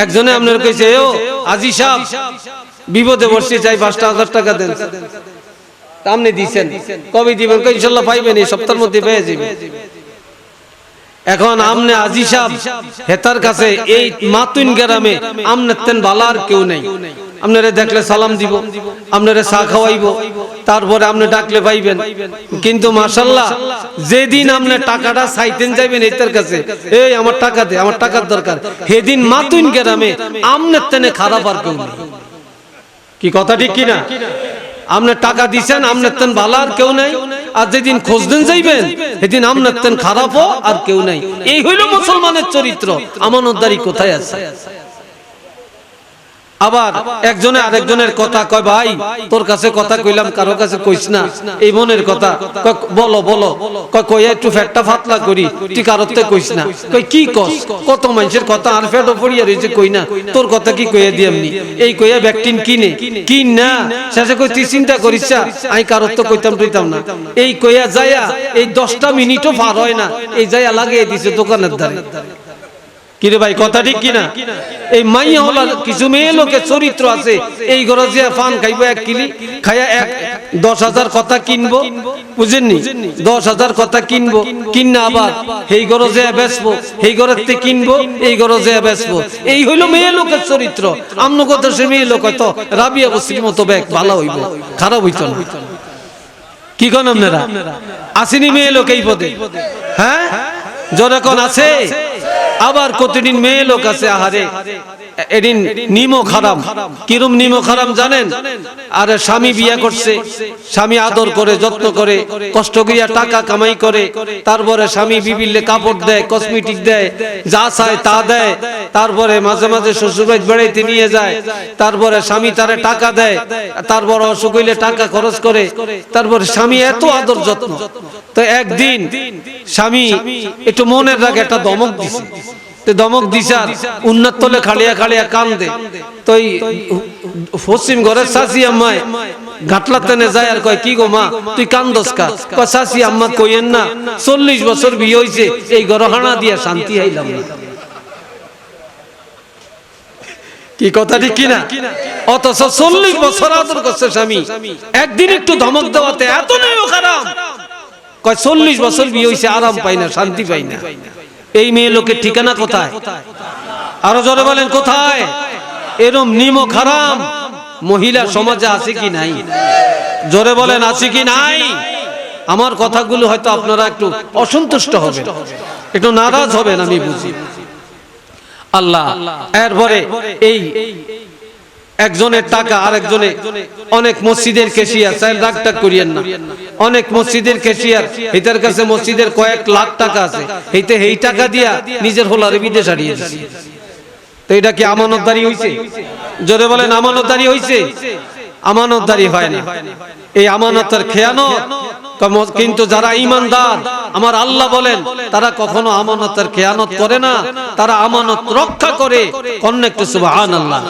একজনে আপনার কইছে ও আজি সাহেব বিপদে পড়ছি, চাই 5,000 টাকা দেন। আপনি দিছেন, কবে দিবেন? ইনশাআল্লাহ পাইবেন, এই সপ্তাহের মধ্যে পেয়ে যাবেন। এখন আমনে আজি সাহেব হেতার কাছে এই মাতুন গ্রামে আমনে তেন বালার কেউ নাই। আপনারে দেখলে সালাম দিব, আপনারে চা খাওয়াইব, তারপরে আপনি ডাকলে পাইবেন। কিন্তু মাশাআল্লাহ যেদিন আপনি টাকাটা চাইতেন যাইবেন এটার কাছে, এই আমার টাকা দে, আমার টাকার দরকার, সেদিন মাতুন গ্রামে আমনের তেনে খারাপ আর কেউ নেই। কি কথা ঠিক কিনা? আপনি টাকা দিছেন, আপনার তেন ভালো আর কেউ নাই। আর যেদিন খোঁজদিন যাইবেন সেদিন আপনার তেন খারাপও আর কেউ নাই। এই হইল মুসলমানের চরিত্র। আমানতদারি কোথায় আছে? আবার একজনে আরেকজনের কথা কয়, ভাই তোর কাছে কথা কইলাম, কারো কাছে কইস না এই মনের কথা। বলো বলো, কই একটু ফেটটা ফাতলা করি, তুই কারোতে কইস না। কই কি কস? কত মানুষের কথা আর ফেটও পড়িয়া রয়েছে, কই না তোর কথা কি কইয়া দি এমনি। এই কইয়া ব্যক্তিন কিন না, শেষে কই তুই চিন্তা করিস আমি কারোতে কইতাম টইতাম না। এই কইয়া যায়া এই 10টা মিনিটও পার হয় না, এই যায়া লাগিয়ে দিছে দোকানের ধারে। কিরে ভাই কথা ঠিক কিনা? এই মাইয়া হলার কিছু মেয়ে লোকের চরিত্র আছে, এই ঘরে যে পান খাইবো 1 কিলি খাইয়া 10,000 কথা কিনবো, বুঝেননি? 10,000 কথা কিনবো, কিনা আবার এই ঘরে যে বেচবো, এই ঘরের থেকে কিনবো, এই ঘরে যে বেচবো। এই হইলো মেয়ে লোকের চরিত্র। আমনো কথা সে মেয়ে লোক হয়তো রাবিয়া বসির মতো ব্যাগ ভালো হইব, খারাপ হইতো না। কি কোন আপনারা আসেনি মেয়ে লোক এই পদে? হ্যাঁ যখন আছে। আবার কতদিন মেয়ে লোক আছে, আহারে এদিন নিমো খারাম। কিরম নিমো খারাম জানেন? আরে স্বামী বিয়ে করছে, স্বামী আদর করে যত্ন করে কষ্ট করিয়া টাকা কামাই করে, তারপরে স্বামী বিবিলে কাপড় দেয়, কসমেটিক দেয়, যা চায় তা দেয়, তারপরে মাঝে মাঝে শ্বশুরবাড়ি বেড়াইতে নিয়ে যায়, তারপরে স্বামী তারে টাকা দেয়, তারপর অসুখ হইলে টাকা খরচ করে, তারপরে স্বামী এত আদর যত্ন। তো একদিন স্বামী একটু মনের রাগে একটা ধমক দিছে। ধমক দিছার উন্নত তলে খালিয়া খালিয়া কান্দে। তো পশ্চিম ঘরের শাশি আম্মায় ঘাটলা তেনে যায় আর কয়, কি গো মা তুই কান্দস কা? কয় শাশি আম্মা কইেন না, 40 বছর বিয়ে হইছে, এই গরহানা দিয়া শান্তি আইলাম না। কি কথা ঠিক কিনা? অথচ 40 বছর আদর করছে স্বামী, একদিন একটু ধমক দেওয়াতে এত নয় খারাপ। কয় 40 বছর বিয়ে হইছে, আরাম পাই না, শান্তি পাই না। এই মেয়ে লোকের ঠিকানা কোথায়? আরো জোরে বলেন কোথায়? এরম নিমক হারাম মহিলা সমাজে আছে কি নাই? জোরে বলেন আছে কি নাই? আমার কথাগুলো হয়তো আপনারা একটু অসন্তুষ্ট হবেন, একটু নারাজ হবেন, আমি বুঝি। আল্লাহ এরপরে এই একজনের টাকা আরেকজনে, অনেক মসজিদের ক্যাশিয়ার, চাইল রাগটা করিয়েন না, অনেক মসজিদের ক্যাশিয়ার এটার কাছে মসজিদের কয়েক লাখ টাকা আছে, এইতে এই টাকা দিয়া নিজের হোলারে বিদেশ হারিয়ে দিচ্ছে। তো এটা কি আমানতদারি হইছে? জোরে বলেন আমানতদারি হইছে? আমানতদারি হয় না, এই আমানতের খেয়ানত। কিন্তু যারা ঈমানদার আমার আল্লাহ বলেন তারা কখনো আমানতের খেয়ানত করে না, তারা আমানত রক্ষা করে। কন্যা একটু সুবহানাল্লাহ।